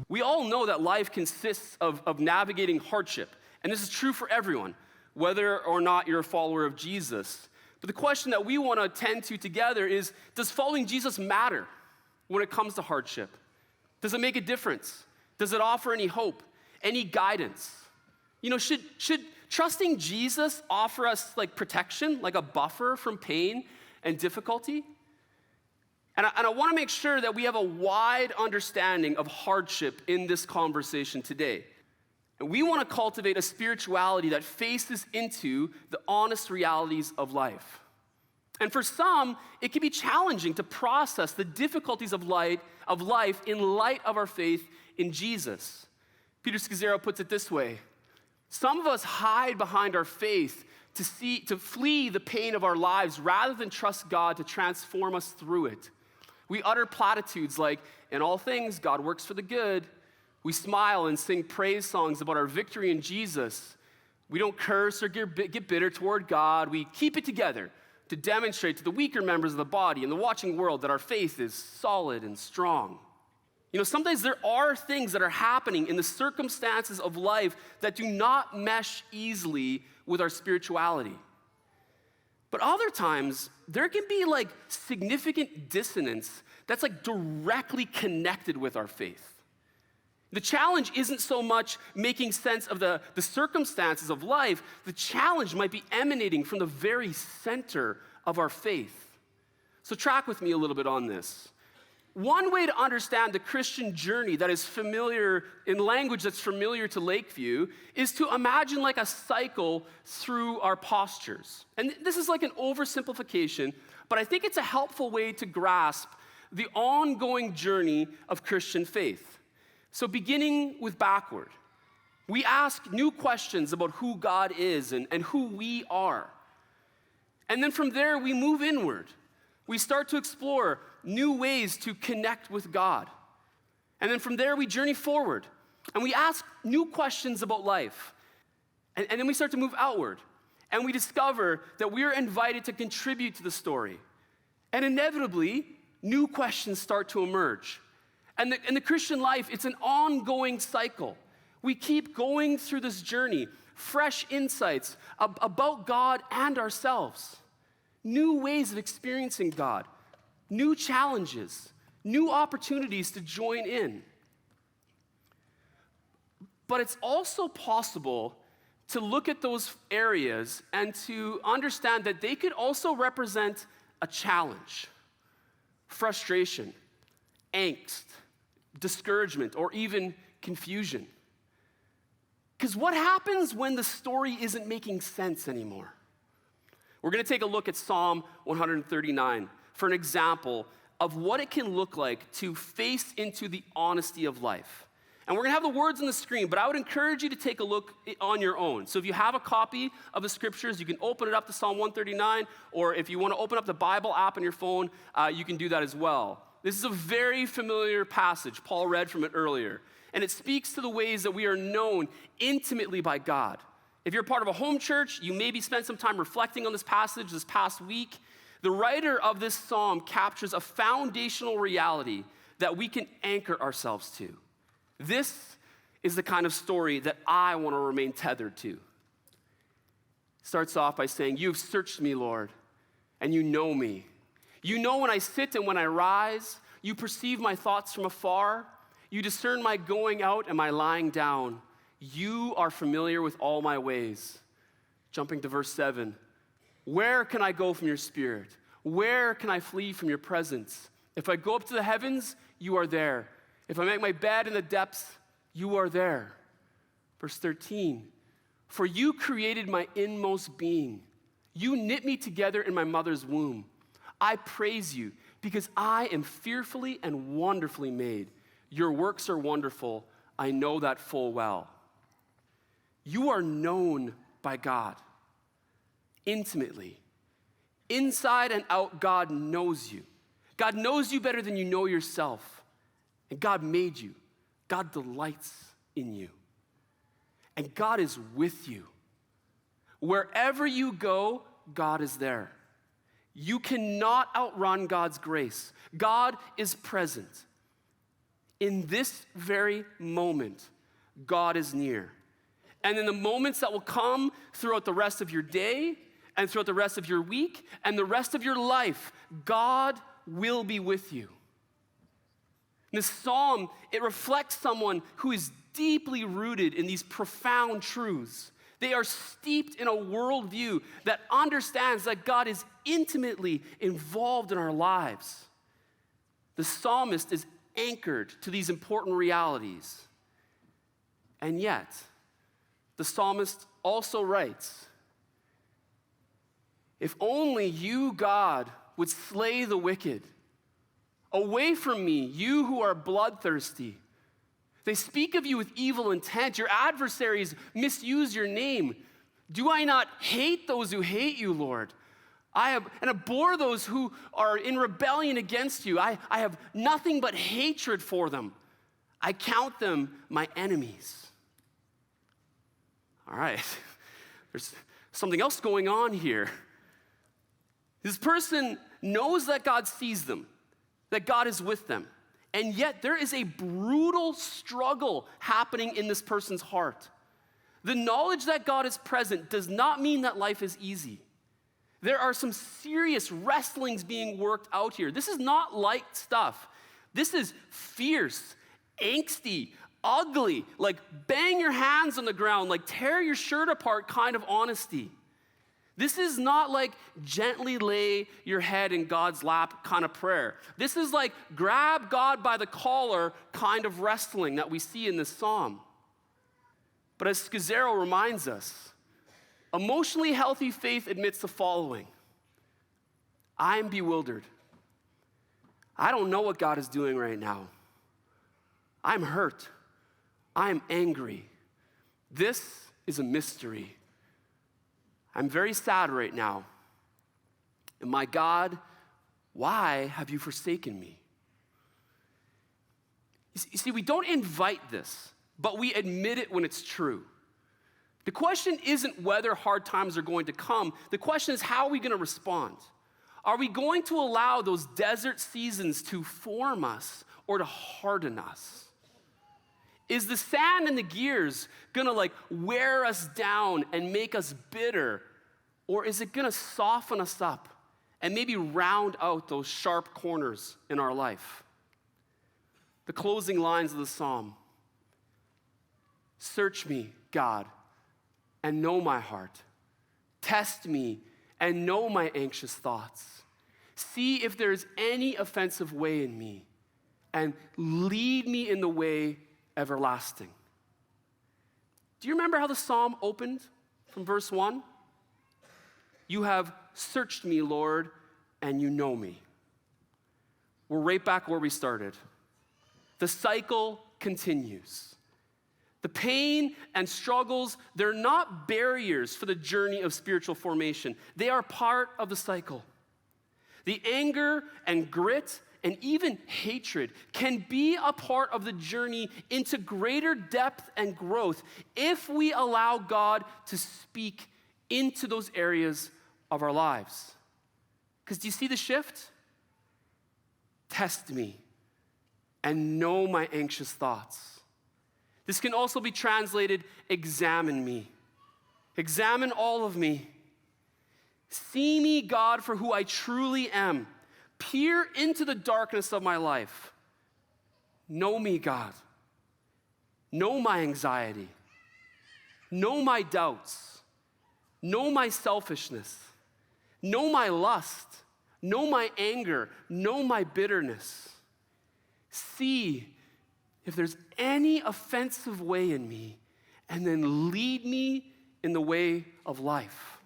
We all know that life consists of navigating hardship, and this is true for everyone, whether or not you're a follower of Jesus. But the question that we want to attend to together is, does following Jesus matter when it comes to hardship? Does it make a difference? Does it offer any hope, any guidance? You know, should trusting Jesus offer us like protection, like a buffer from pain and difficulty? And I want to make sure that we have a wide understanding of hardship in this conversation today. And we want to cultivate a spirituality that faces into the honest realities of life. And for some, it can be challenging to process the difficulties of life in light of our faith in Jesus. Peter Scazzero puts it this way: some of us hide behind our faith to flee the pain of our lives rather than trust God to transform us through it. We utter platitudes like, in all things, God works for the good. We smile and sing praise songs about our victory in Jesus. We don't curse or get bitter toward God. We keep it together to demonstrate to the weaker members of the body and the watching world that our faith is solid and strong. You know, sometimes there are things that are happening in the circumstances of life that do not mesh easily with our spirituality. But other times, there can be like significant dissonance that's like directly connected with our faith. The challenge isn't so much making sense of the circumstances of life. The challenge might be emanating from the very center of our faith. So track with me a little bit on this. One way to understand the Christian journey that is familiar, in language that's familiar to Lakeview, is to imagine like a cycle through our postures. And this is like an oversimplification, but I think it's a helpful way to grasp the ongoing journey of Christian faith. So beginning with backward, we ask new questions about who God is and who we are. And then from there, we move inward. We start to explore new ways to connect with God. And then from there, we journey forward. And we ask new questions about life. And then we start to move outward. And we discover that we are invited to contribute to the story. And inevitably, new questions start to emerge. And the Christian life, it's an ongoing cycle. We keep going through this journey, fresh insights about God and ourselves. New ways of experiencing God, new challenges, new opportunities to join in. But it's also possible to look at those areas and to understand that they could also represent a challenge, frustration, angst, discouragement, or even confusion. Because what happens when the story isn't making sense anymore? We're going to take a look at Psalm 139 for an example of what it can look like to face into the honesty of life. And we're going to have the words on the screen, but I would encourage you to take a look on your own. So if you have a copy of the scriptures, you can open it up to Psalm 139, or if you want to open up the Bible app on your phone, you can do that as well. This is a very familiar passage. Paul read from it earlier. And it speaks to the ways that we are known intimately by God. If you're part of a home church, you maybe spent some time reflecting on this passage this past week. The writer of this psalm captures a foundational reality that we can anchor ourselves to. This is the kind of story that I want to remain tethered to. Starts off by saying, "You've searched me, Lord, and you know me. You know when I sit and when I rise. You perceive my thoughts from afar. You discern my going out and my lying down. You are familiar with all my ways." Jumping to verse 7. "Where can I go from your spirit? Where can I flee from your presence? If I go up to the heavens, you are there. If I make my bed in the depths, you are there." Verse 13. "For you created my inmost being. You knit me together in my mother's womb. I praise you because I am fearfully and wonderfully made. Your works are wonderful. I know that full well." You are known by God intimately. Inside and out, God knows you. God knows you better than you know yourself. And God made you. God delights in you. And God is with you. Wherever you go, God is there. You cannot outrun God's grace. God is present. in this very moment, God is near. And in the moments that will come throughout the rest of your day and throughout the rest of your week and the rest of your life, God will be with you. This psalm, it reflects someone who is deeply rooted in these profound truths. They are steeped in a worldview that understands that God is intimately involved in our lives. The psalmist is anchored to these important realities. And yet, the psalmist also writes, "If only you, God, would slay the wicked. Away from me, you who are bloodthirsty. They speak of you with evil intent. Your adversaries misuse your name. Do I not hate those who hate you, Lord? And abhor those who are in rebellion against you. I have nothing but hatred for them. I count them my enemies." All right, there's something else going on here. This person knows that God sees them, that God is with them, and yet there is a brutal struggle happening in this person's heart. The knowledge that God is present does not mean that life is easy. There are some serious wrestlings being worked out here. This is not light stuff. This is fierce, angsty, ugly, like bang your hands on the ground, like tear your shirt apart kind of honesty. This is not like gently lay your head in God's lap kind of prayer. This is like grab God by the collar kind of wrestling that we see in this psalm. But as Scazzero reminds us, emotionally healthy faith admits the following: I'm bewildered. I don't know what God is doing right now. I'm hurt. I'm angry. This is a mystery. I'm very sad right now. And my God, why have you forsaken me? You see, we don't invite this, but we admit it when it's true. The question isn't whether hard times are going to come. The question is, how are we going to respond? Are we going to allow those desert seasons to form us or to harden us? Is the sand and the gears gonna like wear us down and make us bitter? Or is it gonna soften us up and maybe round out those sharp corners in our life? The closing lines of the psalm: "Search me, God, and know my heart. Test me and know my anxious thoughts. See if there's any offensive way in me, and lead me in the way everlasting." Do you remember how the psalm opened from verse 1? "You have searched me, Lord, and you know me." We're right back where we started. The cycle continues. The pain and struggles, they're not barriers for the journey of spiritual formation. They are part of the cycle. The anger and grit and even hatred can be a part of the journey into greater depth and growth if we allow God to speak into those areas of our lives. Because do you see the shift? Test me and know my anxious thoughts. This can also be translated, examine me. Examine all of me. See me, God, for who I truly am. Peer into the darkness of my life. Know me, God. Know my anxiety. Know my doubts. Know my selfishness. Know my lust. Know my anger. Know my bitterness. See if there's any offensive way in me, and then lead me in the way of life.